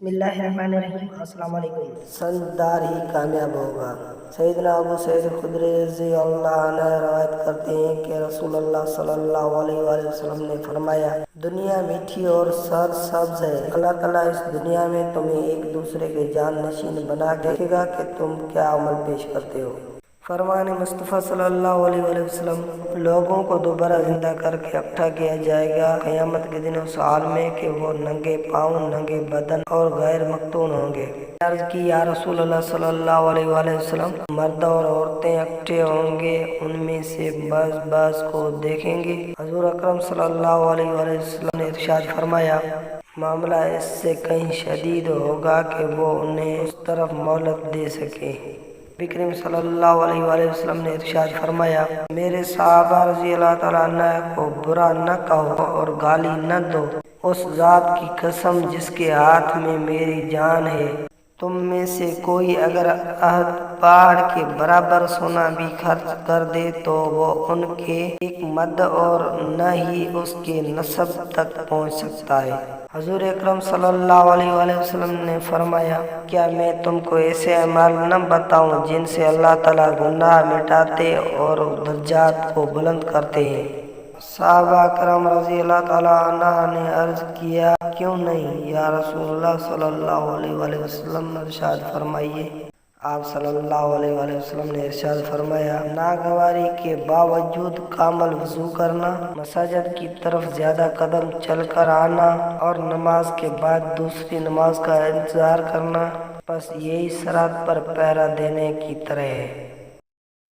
बिस्मिल्लाहिर्रहमानिर्रहीम। अस्सलाम वालेकुम। संसदार ही कामयाब होगा। सैयदना अबू सईद खुदरी रज़ियल्लाहु अन्हु रवायत करते हैं कि रसूलुल्लाह सल्लल्लाहु अलैहि वसल्लम ने फरमाया, दुनिया मीठी और सरसब्ज है। अल्लाह ताला इस दुनिया में तुम्हें एक दूसरे के जाननशीन बना के देखेगा कि तुम क्या अमल पेश करते हो। फरमान मुस्तफ़ा सल्लल्लाहु अलैहि वसल्लम, लोगों को दोबारा जिंदा करके इकट्ठा किया जाएगा क़यामत के दिन उस हाल में कि वो नंगे पाँव, नंगे बदन और गैर मख्तून होंगे। अर्ज़ की, या रसूल अल्लाह सल्लल्लाहु अलैहि वसल्लम, मर्द और औरतें इकट्ठे होंगे, उनमें से बस को देखेंगे। हज़ूर अकरम सल्लल्लाहु अलैहि वसल्लम ने इरशाद फरमाया, मामला इससे कहीं शदीद होगा कि वो उन्हें उस तरफ मोहलत दे सके। बिकरीम सल्लल्लाहु अलैहि वसल्लम ने इरशाद फरमाया, मेरे सहाबा रज़ियल्लाहु तआला अन्हु को बुरा न कहो और गाली न दो। उस ज़ात की कसम जिसके हाथ में मेरी जान है, तुम में से कोई अगर अहद पहाड़ के बराबर सोना भी खर्च कर दे तो वो उनके एक मद और न ही उसके नसब तक पहुंच सकता है। हजूर अकरम सल्लल्लाहु अलैहि वसल्लम ने फरमाया, क्या मैं तुमको ऐसे अमाल न बताऊं जिनसे अल्लाह ताला गुनाह मिटाते और दर्जात को बुलंद करते हैं। सहाबा करम रज़ियल्लाहु ताला अन्हु ने अर्ज किया, क्यों नहीं या रसूलुल्लाह सल्लल्लाहु अलैहि वसल्लम, इरशाद फरमाइए। आप सल्लल्लाहु अलैहि वसल्लम ने इरशाद फरमाया, नागवारी के बावजूद कामल वजू करना, मसाजिद की तरफ ज्यादा कदम चलकर आना और नमाज के बाद दूसरी नमाज का इंतजार करना, बस यही सिरात पर पहरा देने की तरह है।